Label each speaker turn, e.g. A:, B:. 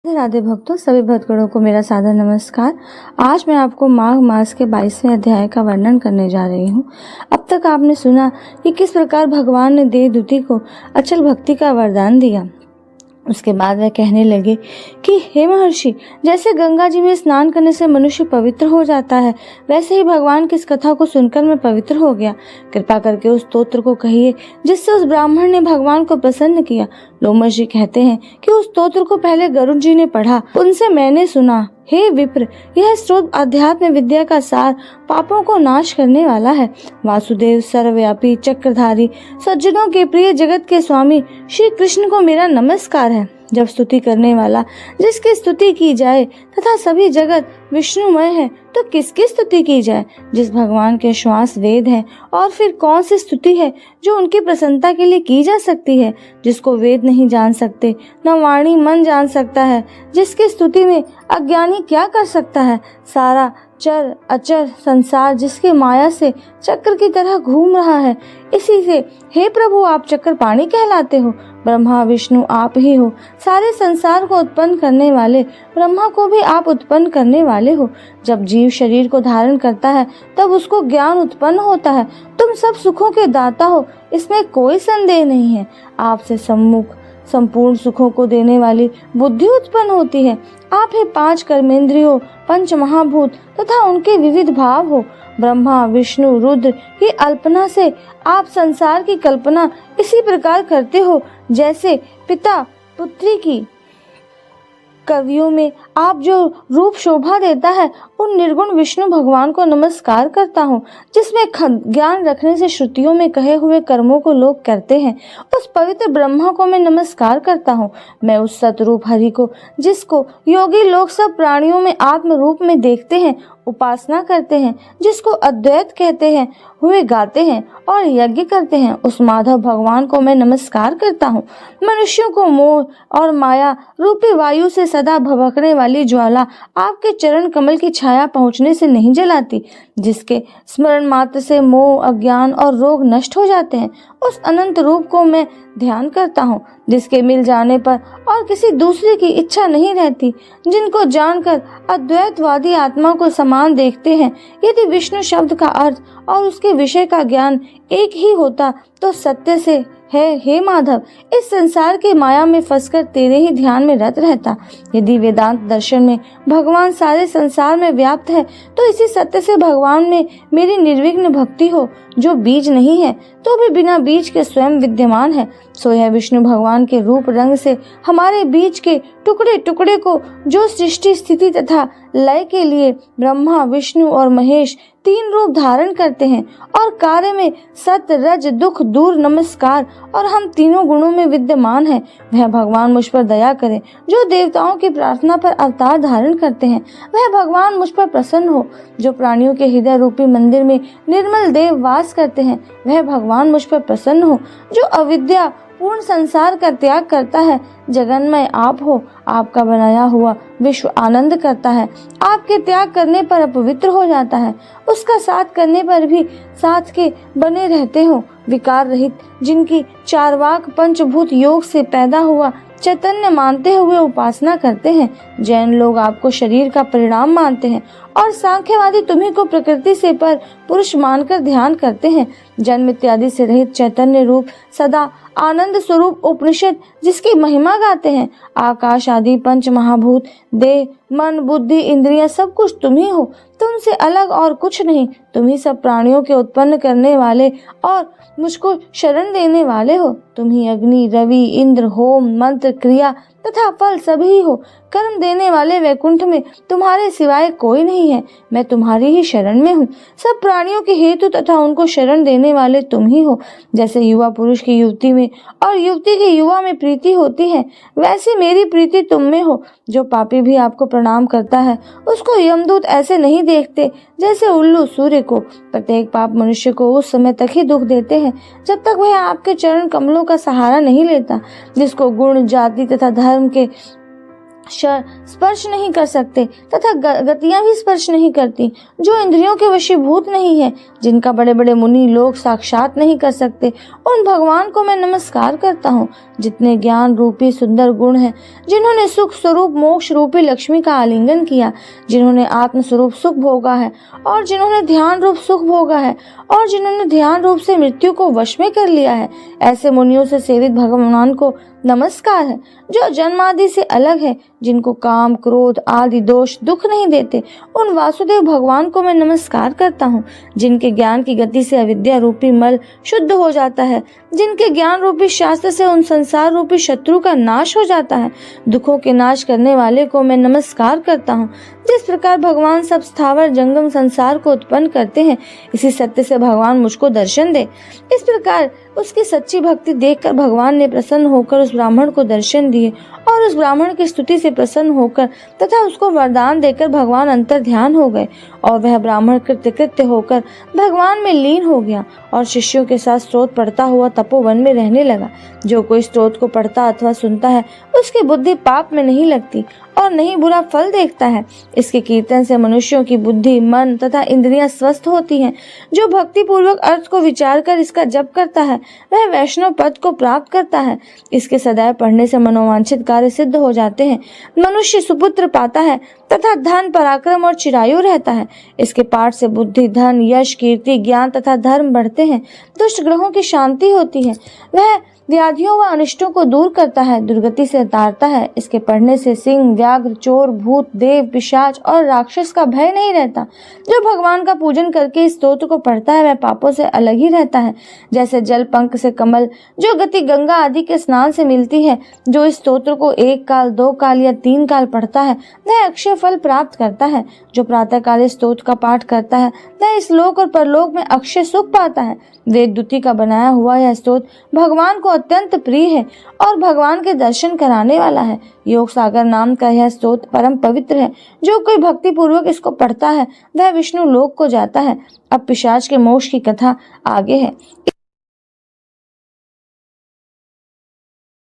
A: राधे राधे भक्तों, सभी भक्तगणों को मेरा सादर नमस्कार। आज मैं आपको माघ मास के 22वें अध्याय का वर्णन करने जा रही हूँ। अब तक आपने सुना कि किस प्रकार भगवान ने देवदूती को अचल भक्ति का वरदान दिया। उसके बाद वह कहने लगे कि हे महर्षि, जैसे गंगा जी में स्नान करने से मनुष्य पवित्र हो जाता है, वैसे ही भगवान की इस कथा को सुनकर मैं पवित्र हो गया। कृपा करके उस स्तोत्र को कहिए जिससे उस ब्राह्मण ने भगवान को प्रसन्न किया। लोमहर्षि कहते हैं कि उस स्तोत्र को पहले गरुड़ जी ने पढ़ा, उनसे मैंने सुना। हे विप्र, यह स्रोत अध्यात्म विद्या का सार, पापों को नाश करने वाला है। वासुदेव, सर्वव्यापी, चक्रधारी, सज्जनों के प्रिय, जगत के स्वामी श्री कृष्ण को मेरा नमस्कार है। जब स्तुति करने वाला जिसकी स्तुति की जाए तथा सभी जगत विष्णुमय है, तो किसकी स्तुति की जाए? जिस भगवान के श्वास वेद है, और फिर कौन सी स्तुति है जो उनकी प्रसन्नता के लिए की जा सकती है? जिसको वेद नहीं जान सकते, न वाणी मन जान सकता है, जिसकी स्तुति में अज्ञानी क्या कर सकता है? सारा चर अचर संसार जिसके माया से चक्र की तरह घूम रहा है, इसी से हे प्रभु आप चक्र पाणी कहलाते हो। ब्रह्मा विष्णु आप ही हो। सारे संसार को उत्पन्न करने वाले, ब्रह्मा को भी आप उत्पन्न करने वाले हो। जब जीव शरीर को धारण करता है तब उसको ज्ञान उत्पन्न होता है। तुम सब सुखों के दाता हो, इसमें कोई संदेह नहीं है। आपसे सम्मुख संपूर्ण सुखों को देने वाली बुद्धि उत्पन्न होती है। आप ही 5 कर्मेंद्रियों, पंच महाभूत तथा उनके विविध भाव हो। ब्रह्मा विष्णु रुद्र की अल्पना से आप संसार की कल्पना इसी प्रकार करते हो जैसे पिता पुत्री की। कवियों में आप जो रूप शोभा देता है, उन निर्गुण विष्णु भगवान को नमस्कार करता हूँ, जिसमें ज्ञान रखने से श्रुतियों में कहे हुए कर्मों को लोग करते हैं। उस पवित्र ब्रह्मा को मैं नमस्कार करता हूँ। मैं उस सतरूप हरि को, जिसको योगी लोग सब प्राणियों में आत्म रूप में देखते हैं, उपासना करते हैं, जिसको अद्वैत कहते हैं, हुए गाते हैं और यज्ञ करते हैं, उस माधव भगवान को मैं नमस्कार करता हूँ। मनुष्यों को मोह और माया रूपी वायु से सदा भभकने वाली ज्वाला आपके चरण कमल की छाया पहुँचने से नहीं जलाती, जिसके स्मरण मात्र से मोह, अज्ञान और रोग नष्ट हो जाते हैं, उस अनंत रूप को मैं ध्यान करता हूँ, जिसके मिल जाने पर और किसी दूसरे की इच्छा नहीं रहती, जिनको जानकर अद्वैतवादी आत्मा को समान देखते हैं। यदि विष्णु शब्द का अर्थ और उसके विषय का ज्ञान एक ही होता तो सत्य से है हे माधव, इस संसार के माया में फंसकर तेरे ही ध्यान में रत रहता। यदि वेदांत दर्शन में भगवान सारे संसार में व्याप्त है, तो इसी सत्य से भगवान में मेरी निर्विघ्न भक्ति हो, जो बीज नहीं है तो भी बिना बीज के स्वयं विद्यमान है। सो यह विष्णु भगवान के रूप रंग से हमारे बीज के टुकड़े टुकड़े को, जो सृष्टि स्थिति तथा लय के लिए ब्रह्मा विष्णु और महेश 3 रूप धारण करते हैं, और कार्य में सत्य रज दुख दूर नमस्कार और हम तीनों गुणों में विद्यमान है, वह भगवान मुझ पर दया करे। जो देवताओं की प्रार्थना पर अवतार धारण करते हैं, वह भगवान मुझ पर प्रसन्न हो। जो प्राणियों के हृदय रूपी मंदिर में निर्मल देव वास करते हैं, वह भगवान मुझ पर प्रसन्न हो। जो अविद्या पूर्ण संसार का त्याग करता है, जगन्मय आप हो। आपका बनाया हुआ विश्व आनंद करता है, आपके त्याग करने पर अपवित्र हो जाता है, उसका साथ करने पर भी साथ के बने रहते हो। विकार रहित, जिनकी चारवाक पंचभूत योग से पैदा हुआ चैतन्य मानते हुए उपासना करते हैं। जैन लोग आपको शरीर का परिणाम मानते हैं, और सांख्यवादी तुम्ही को प्रकृति से पर पुरुष मानकर ध्यान करते हैं। जन्म इत्यादि से रहित चैतन्य रूप सदा आनंद स्वरूप उपनिषद जिसकी महिमा गाते हैं। आकाश आदि पंच महाभूत, देह मन बुद्धि इंद्रियां सब कुछ तुम ही हो, तुमसे अलग और कुछ नहीं। तुम ही सब प्राणियों के उत्पन्न करने वाले और मुझको शरण देने वाले हो। तुम ही अग्नि रवि इंद्र होम मंत्र क्रिया तथा फल सभी हो। कर्म देने वाले वैकुंठ में तुम्हारे सिवाय कोई नहीं है। मैं तुम्हारी ही शरण में हूँ। सब प्राणियों के हेतु तथा उनको शरण देने वाले तुम ही हो। जैसे युवा पुरुष की युवती में और युवती की युवा में प्रीति होती है, वैसे मेरी प्रीति तुम में हो। जो पापी भी आपको प्रणाम करता है, उसको यमदूत ऐसे नहीं देखते जैसे उल्लू सूर्य को। प्रत्येक पाप मनुष्य को उस समय तक ही दुख देते हैं जब तक वह आपके चरण कमलों का सहारा नहीं लेता। जिसको गुण जाति तथा धर्म के स्पर्श नहीं कर सकते तथा गतियां भी स्पर्श नहीं करती, जो इंद्रियों के वशीभूत नहीं है, जिनका बड़े बड़े मुनि लोग साक्षात नहीं कर सकते, उन भगवान को मैं नमस्कार करता हूँ। जितने ज्ञान रूपी सुंदर गुण हैं, जिन्होंने सुख स्वरूप मोक्ष रूपी लक्ष्मी का आलिंगन किया, जिन्होंने आत्म स्वरूप सुख भोगा है और जिन्होंने ध्यान रूप सुख भोगा है और जिन्होंने ध्यान रूप से मृत्यु को वश में कर लिया है, ऐसे मुनियों से सेवित भगवान को नमस्कार है। जो जन्म आदि से अलग है, जिनको काम क्रोध आदि दोष दुख नहीं देते, उन वासुदेव भगवान को मैं नमस्कार करता हूँ। जिनके ज्ञान की गति से अविद्या रूपी मल शुद्ध हो जाता है, जिनके ज्ञान रूपी शास्त्र से उन संसार रूपी शत्रु का नाश हो जाता है, दुखों के नाश करने वाले को मैं नमस्कार करता हूँ। जिस प्रकार भगवान सब स्थावर जंगम संसार को उत्पन्न करते हैं, इसी सत्य से भगवान मुझको दर्शन दे। इस प्रकार उसकी सच्ची भक्ति देखकर भगवान ने प्रसन्न होकर उस ब्राह्मण को दर्शन दिए और उस ब्राह्मण की स्तुति से प्रसन्न होकर तथा उसको वरदान देकर भगवान अंतर ध्यान हो गए और वह ब्राह्मण कृत्य होकर भगवान में लीन हो गया और शिष्यों के साथ स्तोत्र पढ़ता हुआ तपोवन में रहने लगा। जो कोई स्तोत्र को पढ़ता अथवा सुनता है, उसकी बुद्धि पाप में नहीं लगती और नहीं बुरा फल देखता है। इसके कीर्तन से मनुष्यों की बुद्धि, मन तथा इंद्रियां स्वस्थ होती हैं। जो भक्ति पूर्वक अर्थ को विचार कर इसका जप करता है, वह वैष्णव पद को प्राप्त करता है। इसके सदैव पढ़ने से मनोवांछित कार्य सिद्ध हो जाते हैं। मनुष्य सुपुत्र पाता है तथा धन पराक्रम और चिरायु रहता है। इसके पाठ से बुद्धि, धन, यश, कीर्ति, ज्ञान तथा धर्म बढ़ते हैं। दुष्ट ग्रहों की शांति होती है। वह व्याधियों व अनिष्टों को दूर करता है, दुर्गति से तारता है। इसके पढ़ने से सिंह, व्याघ्र, चोर, भूत, देव, पिशाच और राक्षस का भय नहीं रहता। जो भगवान का पूजन करके इस स्तोत्र को पढ़ता है, वह पापों से अलग ही रहता है। जैसे जल पंख से कमल, जो गति गंगा आदि के स्नान से मिलती है, जो इस स्तोत्र को 1 काल, 2 काल या 3 काल पढ़ता है, वह अक्षय फल प्राप्त करता है। जो प्रातः काल इस स्तोत्र का पाठ करता है, वह इस लोक और परलोक में अक्षय सुख पाता है। वेद दूती का बनाया हुआ यह स्तोत्र भगवान को अत्यंत प्रिय है और भगवान के दर्शन कराने वाला है। योग सागर नाम का यह स्तोत्र परम पवित्र है। जो कोई भक्ति पूर्वक इसको पढ़ता है, वह विष्णु लोक को जाता है। अब पिशाच के मोक्ष की कथा आगे है।